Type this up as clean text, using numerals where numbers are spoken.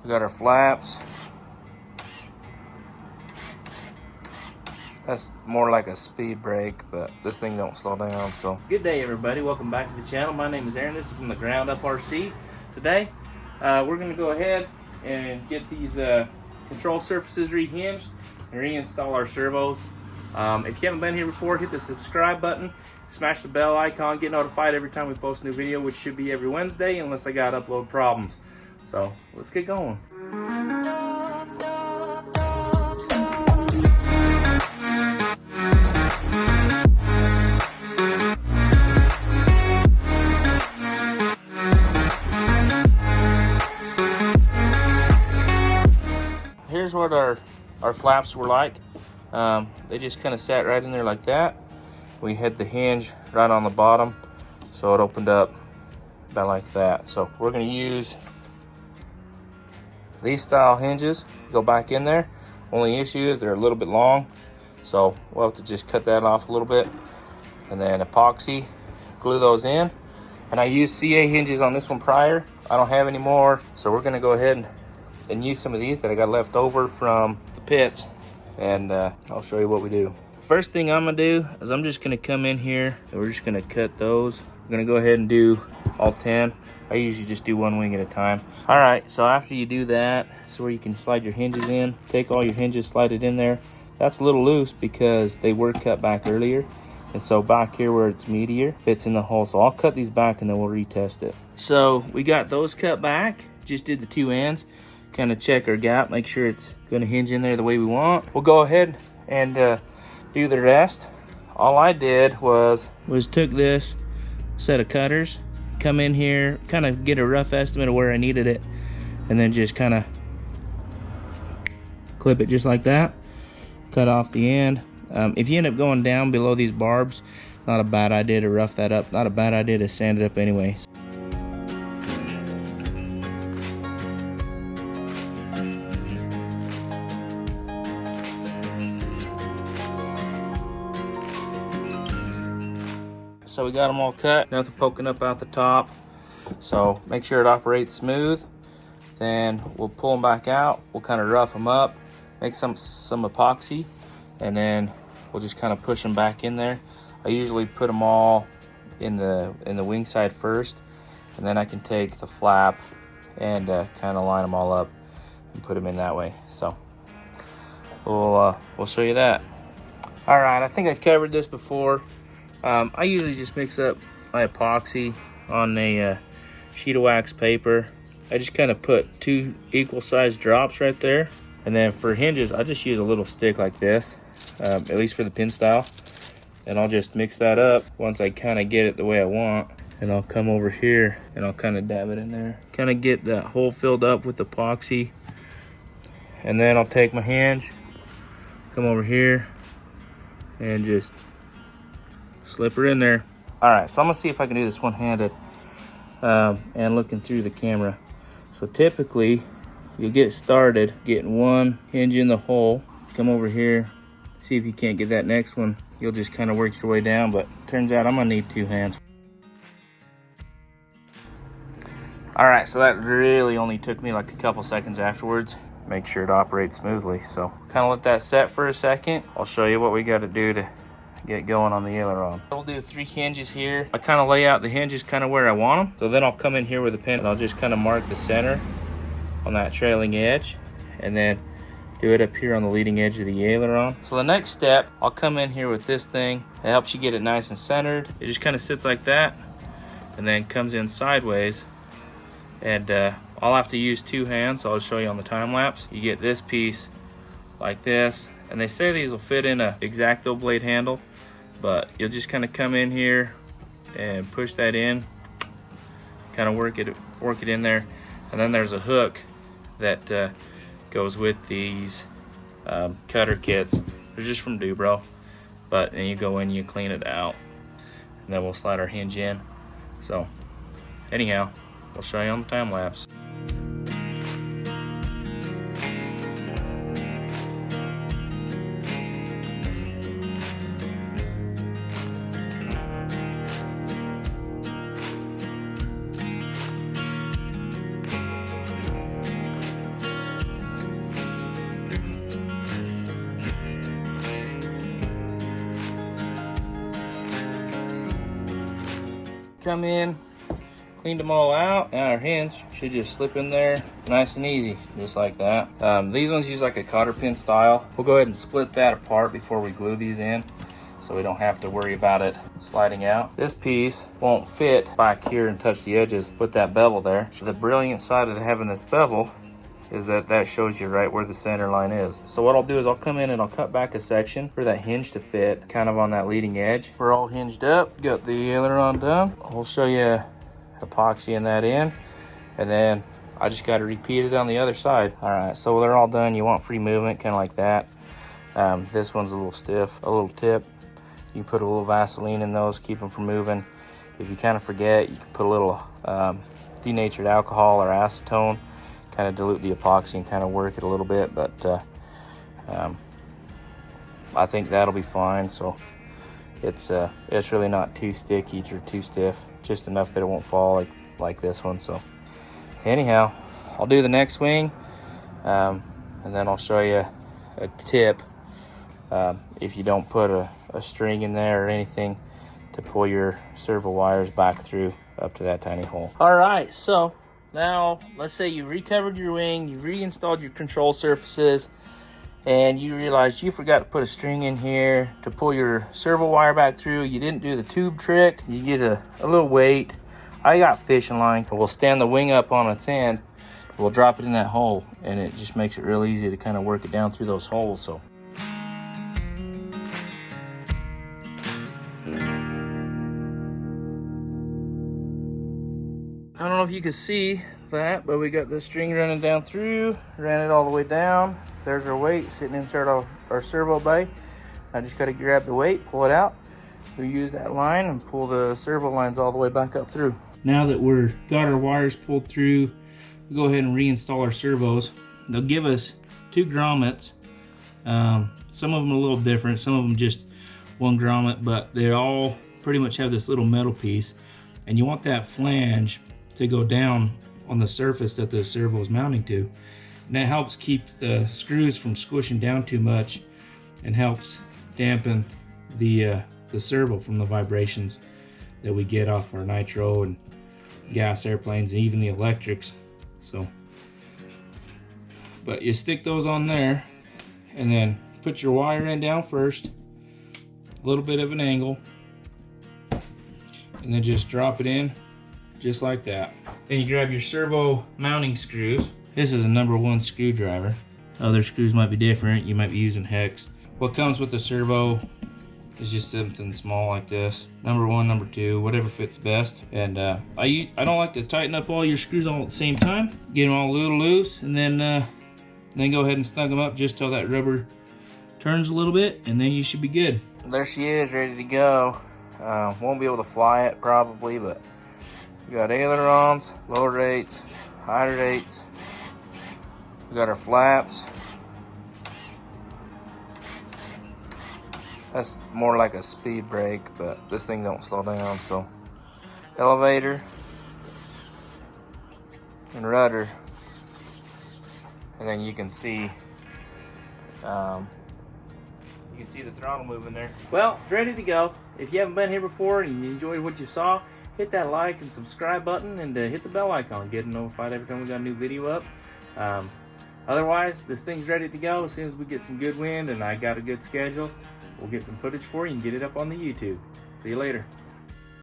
We got our flaps. That's more like a speed brake, but this thing don't slow down. So good day, everybody. Welcome back to the channel. My name is Aaron. This is from the Ground Up RC. Today we're going to go ahead and get these control surfaces rehinged and reinstall our servos. If you haven't been here before, hit the subscribe button, smash the bell icon, get notified every time we post a new video, which should be every Wednesday unless I got upload problems. So let's get going. Here's what our flaps were like. They just kind of sat right in there like that. We had the hinge right on the bottom, so it opened up about like that. So we're going to use these style hinges, go back in there. Only issue is they're a little bit long, so we'll have to just cut that off a little bit and then epoxy glue those in. And I used CA hinges on this one prior. I don't have any more, so we're going to go ahead and use some of these that I got left over from the pits, and I'll show you what we do. First thing I'm gonna do is I'm just gonna come in here and we're just gonna cut those. I'm gonna go ahead and do all 10. I usually just do one wing at a time. All right, so after you do that, so where you can slide your hinges in, take all your hinges, slide it in there. That's a little loose because they were cut back earlier, and so back here where it's meatier fits in the hole. So I'll cut these back and then we'll retest it. So we got those cut back, just did the two ends. Kind of check our gap, make sure it's going to hinge in there the way we want. We'll go ahead and do the rest. All I did was took this set of cutters, come in here, kind of get a rough estimate of where I needed it, and then just kind of clip it just like that. Cut off the end. If you end up going down below these barbs, not a bad idea to rough that up. Not a bad idea to sand it up anyway. So we got them all cut, nothing poking up out the top. So make sure it operates smooth. Then we'll pull them back out. We'll kind of rough them up, make some epoxy, and then we'll just kind of push them back in there. I usually put them all in the wing side first, and then I can take the flap and kind of line them all up and put them in that way. So we'll show you that. All right, I think I covered this before. I usually just mix up my epoxy on a sheet of wax paper. I just kind of put 2 equal sized drops right there. And then for hinges, I just use a little stick like this, at least for the pin style. And I'll just mix that up once I kind of get it the way I want. And I'll come over here and I'll kind of dab it in there. Kind of get that hole filled up with epoxy. And then I'll take my hinge, come over here, and just slip her in there. All right, so I'm gonna see if I can do this one-handed and looking through the camera. So typically you'll get started getting one hinge in the hole, come over here, see if you can't get that next one. You'll just kind of work your way down, but turns out I'm gonna need 2 hands. All right, so that really only took me like a couple seconds afterwards. Make sure it operates smoothly. So kind of let that set for a second. I'll show you what we got to do to get going on the aileron. We'll do 3 hinges here. I kind of lay out the hinges kind of where I want them. So then I'll come in here with a pen and I'll just kind of mark the center on that trailing edge, and then do it up here on the leading edge of the aileron. So the next step, I'll come in here with this thing. It helps you get it nice and centered. It just kind of sits like that and then comes in sideways. And I'll have to use 2 hands, so I'll show you on the time lapse. You get this piece like this, and they say these will fit in a X-Acto blade handle, but you'll just kind of come in here and push that in, kind of work it in there. And then there's a hook that goes with these cutter kits. They're just from Dubro, but then you go in, you clean it out, and then we'll slide our hinge in. So anyhow, I'll show you on the time lapse. come in, cleaned them all out. Now our hinge should just slip in there nice and easy, just like that. These ones use like a cotter pin style. We'll go ahead and split that apart before we glue these in, so we don't have to worry about it sliding out. This piece won't fit back here and touch the edges with that bevel there. The brilliant side of having this bevel is that shows you right where the center line is. So what I'll do is I'll come in and I'll cut back a section for that hinge to fit kind of on that leading edge. We're all hinged up, got the aileron done. I'll show you epoxying that in, and then I just got to repeat it on the other side. All right, so they're all done. You want free movement, kind of like that. This one's a little stiff, a little tip. You can put a little Vaseline in those, keep them from moving. If you kind of forget, you can put a little denatured alcohol or acetone, kind of dilute the epoxy and kind of work it a little bit, but I think that'll be fine. So it's really not too sticky or too stiff, just enough that it won't fall like this one. So anyhow, I'll do the next wing, and then I'll show you a tip if you don't put a string in there or anything to pull your servo wires back through up to that tiny hole. All right, so now let's say you recovered your wing, you reinstalled your control surfaces, and you realized you forgot to put a string in here to pull your servo wire back through. You didn't do the tube trick. You get a little weight. I got fishing line. We'll stand the wing up on its end. We'll drop it in that hole, and it just makes it real easy to kind of work it down through those holes. So I don't know if you can see that, but we got the string running down through, ran it all the way down. There's our weight sitting inside of our servo bay. I just got to grab the weight, pull it out. We use that line and pull the servo lines all the way back up through. Now that we're got our wires pulled through, we go ahead and reinstall our servos. They'll give us 2 grommets. Some of them a little different, some of them just 1 grommet, but they all pretty much have this little metal piece. And you want that flange to go down on the surface that the servo is mounting to. And that helps keep the screws from squishing down too much and helps dampen the servo from the vibrations that we get off our nitro and gas airplanes and even the electrics. So, but you stick those on there and then put your wire in down first, a little bit of an angle, and then just drop it in just like that. Then you grab your servo mounting screws. This is a #1 screwdriver. Other screws might be different. You might be using hex. What comes with the servo is just something small like this. #1, #2, whatever fits best. And I don't like to tighten up all your screws all at the same time. Get them all a little loose, and then go ahead and snug them up just till that rubber turns a little bit, and then you should be good. There she is, ready to go. Won't be able to fly it probably, but we got ailerons, low rates, high rates. We got our flaps. That's more like a speed brake, but this thing don't slow down. So elevator and rudder, and then you can see the throttle moving there. Well, it's ready to go. If you haven't been here before and you enjoyed what you saw, hit that like and subscribe button, and hit the bell icon. Get notified every time we got a new video up. Otherwise, this thing's ready to go. As soon as we get some good wind and I got a good schedule, we'll get some footage for you and get it up on the YouTube. See you later.